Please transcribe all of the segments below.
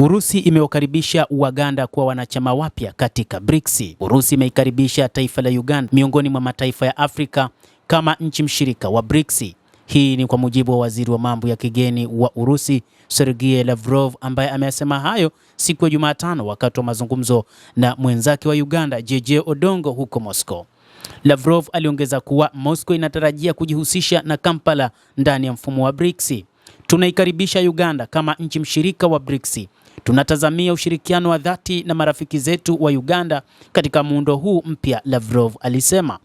Urusi imewakaribisha Waganda kuwa wanachama wapya katika BRICS. Urusi imeikaribisha taifa la Uganda miongoni mwa mataifa ya Afrika kama nchi mshirika wa BRICS. Hii ni kwa mujibu wa waziri wa mambo ya kigeni wa Urusi, Sergei Lavrov, ambaye amesema hayo siku ya Jumatano wakati wa mazungumzo na mwenzake wa Uganda, JJ Odongo, huko Moscow. Lavrov aliongeza kuwa Moscow inatarajia kujihusisha na Kampala ndani ya mfumo wa BRICS. Tunaikaribisha Uganda kama nchi mshirika wa BRICS. Tunatazamia ushirikiano wa dhati na marafiki zetu wa Uganda katika muundo huu mpya, Lavrov alisema.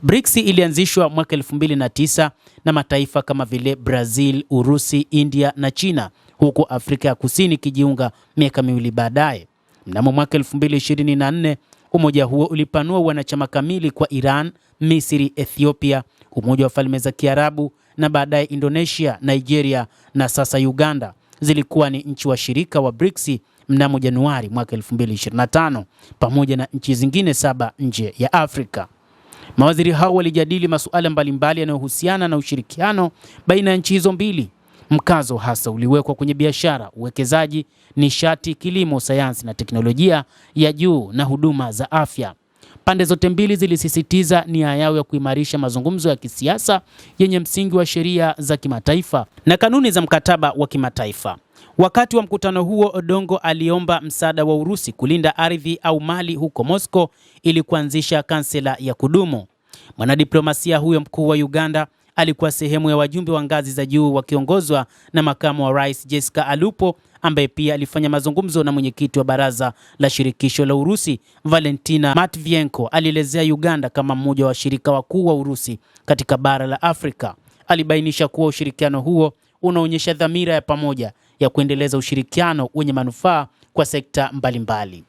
BRICS ilianzishwa mwaka 2009 na mataifa kama vile Brazil, Urusi, India na China, huku Afrika ya Kusini kijiunga miaka miwili baadaye. Mnamo mwaka 2024, umoja huo ulipanua wanachama kamili kwa Iran, Misri, Ethiopia, Umoja wa Falme za Kiarabu na baadaye Indonesia, Nigeria na sasa Uganda zilikuwa ni nchi washirika wa BRICS mnamo Januari mwaka 2025 pamoja na nchi zingine 7 nje ya Afrika. Mawaziri hao walijadili masuala mbalimbali yanayohusiana na ushirikiano baina ya nchi hizo mbili. Mkazo hasa uliwekwa kwenye biashara, uwekezaji, nishati, kilimo, sayansi na teknolojia ya juu na huduma za afya. Pande zote mbili zilisisitiza nia yao ya kuimarisha mazungumzo ya kisiasa yenye msingi wa sheria za kimataifa na kanuni za mkataba wa kimataifa. Wakati wa mkutano huo, Odongo aliomba msaada wa Urusi kulinda ardhi au mali huko Moscow ili kuanzisha kansela ya kudumu. Mwanadiplomasia huyo mkuu wa Uganda alikuwa sehemu ya wajumbe wa ngazi za juu wakiongozwa na makamu wa rais Jessica Alupo, ambaye pia alifanya mazungumzo na mwenyekiti wa baraza la shirikisho la Urusi Valentina Matvienko. Alielezea Uganda kama mmoja wa washirika wakuu wa Urusi katika bara la Afrika. Alibainisha kuwa ushirikiano huo unaonyesha dhamira ya pamoja ya kuendeleza ushirikiano wenye manufaa kwa sekta mbalimbali.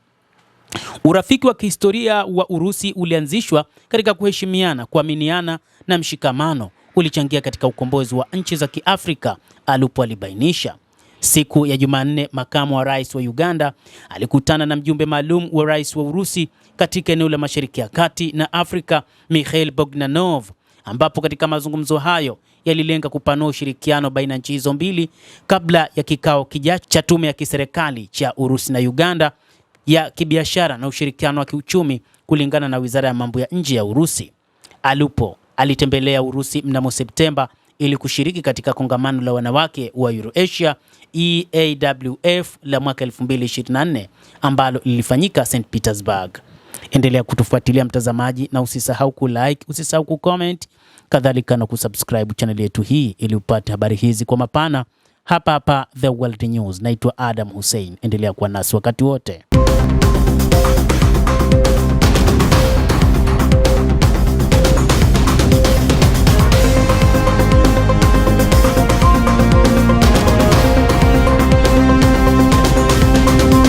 Urafiki wa kihistoria wa Urusi ulianzishwa katika kuheshimiana, kuaminiana na mshikamano ulichangia katika ukombozi wa nchi za Kiafrika, Alupo alibainisha. Siku ya Jumanne, makamu wa rais wa Uganda alikutana na mjumbe maalum wa rais wa Urusi katika eneo la Mashariki ya Kati na Afrika, Mikhail Bogdanov, ambapo katika mazungumzo hayo yalilenga kupanua ushirikiano baina ya nchi hizo mbili kabla ya kikao kijacho cha tume ya kiserikali cha Urusi na Uganda ya kibiashara na ushirikiano wa kiuchumi, kulingana na Wizara ya Mambo ya Nje ya Urusi. Alupo alitembelea Urusi mnamo Septemba ili kushiriki katika kongamano la wanawake wa Eurasia EAWF la mwaka 2024 ambalo lilifanyika St. Petersburg. Endelea kutufuatilia mtazamaji, na usisahau kulike, usisahau kucomment, kadhalika na kusubscribe channel yetu hii ili upate habari hizi kwa mapana hapa The World News. Naitwa Adam Hussein. Endelea kuwa nasi wakati wote.